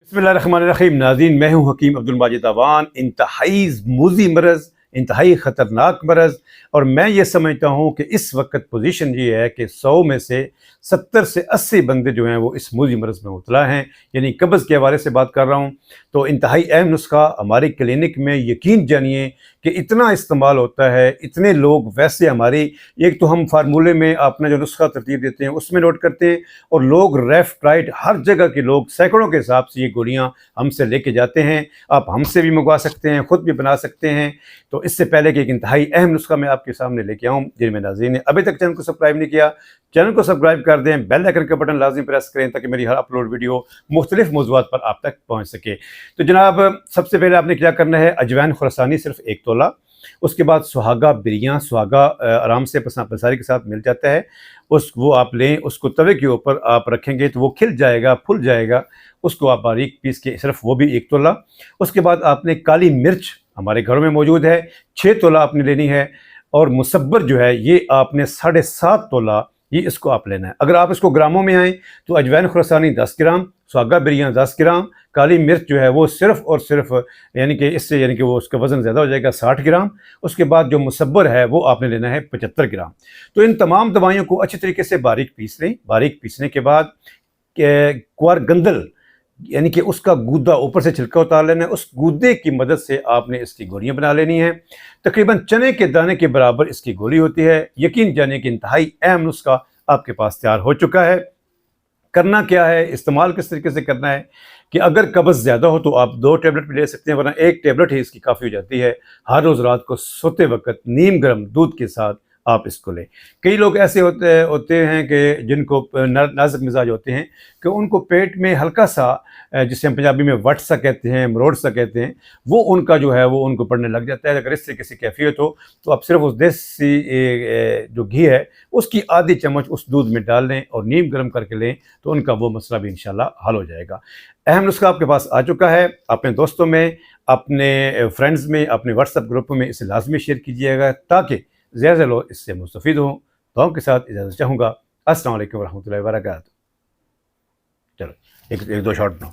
बिस्मिल्लाहिर्रहमानिर्रहीम। नाज़रीन, मैं हूँ हकीम अब्दुल माजिद अवान। इंतहाई मूज़ी मरज़, इंतहाई ख़तरनाक मरज़, और मैं ये समझता हूँ कि इस वक्त पोजीशन ये है कि 100 में से 70 से 80 बंदे जो हैं वो इस मूज़ी मरज़ में मुब्तला हैं, यानी कब्ज़ के हवाले से बात कर रहा हूँ। तो इंतहाई अहम नुस्खा हमारी क्लिनिक में यकीन जानिए कि इतना इस्तेमाल होता है, इतने लोग वैसे हमारी, एक तो हम फार्मूले में अपना जो नुस्खा तरतीब देते हैं उसमें नोट करते हैं, और लोग लेफ़्ट राइट हर जगह के लोग सैकड़ों के हिसाब से ये गोलियाँ हमसे लेके जाते हैं। आप हमसे भी मंगवा सकते हैं, ख़ुद भी बना सकते हैं। तो इससे पहले कि एक इंतहाई अहम नुस्खा मैं आपके सामने लेके आऊँ, जिनमें नाज़रीन ने अभी तक चैनल को सब्सक्राइब नहीं किया, चैनल को सब्सक्राइब कर दें, बेल आइकन का बटन लाजमी प्रेस करें ताकि मेरी हर अपलोड वीडियो मुख्तलिफ मौज़ूआत पर आप तक पहुँच सके। तो जनाब, सबसे पहले आपने क्या करना है, अजवाइन खुरासानी सिर्फ 1 तोला, उसके बाद सुहागा बिरियाँ, सुहागा आराम से पंसारी के साथ मिल जाता है, वो आप लें, उसको तवे के ऊपर आप रखेंगे तो वो खिल जाएगा, फूल जाएगा। उसको आप बारीक पीस के, सिर्फ वो भी 1 तोला। उसके बाद आपने काली मिर्च हमारे घरों में मौजूद है, 6 तोला आपने लेनी है। और मुसब्बर जो है ये आपने 7.5 तोला, ये इसको आप लेना है। अगर आप इसको ग्रामों में आएँ तो अजवाइन खुरासानी 10 ग्राम, सुहागा बिरियाँ 10 ग्राम, काली मिर्च जो है वो सिर्फ और सिर्फ, यानी कि इससे यानी कि वो उसका वज़न ज़्यादा हो जाएगा, 60 ग्राम। उसके बाद जो मुसब्बर है वो आपने लेना है 75 ग्राम। तो इन तमाम दवाइयों को अच्छी तरीके से बारीक पीस लें। बारीक पीसने के बाद क्वारगंदल, यानी कि उसका गूदा, ऊपर से छिलका उतार लेना है, उस गूदे की मदद से आपने इसकी गोलियां बना लेनी है। तकरीबन चने के दाने के बराबर इसकी गोली होती है। यकीन जानिए कि इंतहाई अहम नुस्खा आपके पास तैयार हो चुका है। करना क्या है, इस्तेमाल किस तरीके से करना है कि अगर कब्ज़ ज़्यादा हो तो आप 2 टैबलेट भी ले सकते हैं, वरना 1 टैबलेट ही इसकी काफ़ी हो जाती है। हर रोज़ रात को सोते वक्त नीम गर्म दूध के साथ आप इसको लें। कई लोग ऐसे होते हैं कि जिनको नाजुक मिजाज होते हैं कि उनको पेट में हल्का सा, जिसे हम पंजाबी में वट सा कहते हैं, मरोड़ सा कहते हैं, वो उनका जो है वो उनको पड़ने लग जाता है। अगर इस तरीके से कैफियत हो तो आप सिर्फ उस देसी जो घी है उसकी आधी चम्मच उस दूध में डाल लें और नीम गर्म करके लें, तो उनका वो मसला भी इंशाल्लाह हल हो जाएगा। अहम नुस्खा आपके पास आ चुका है। अपने दोस्तों में, अपने फ्रेंड्स में, अपने व्हाट्सएप ग्रुप में इसे लाजमी शेयर कीजिएगा ताकि ज़्यादा लोग इससे मुस्तफ़ीद हों। दुआओं के साथ इजाज़त चाहूँगा। अस्सलाम वालेकुम रहमतुल्लाहि व बरकातहू। चलो एक 2 शॉट बनाओ।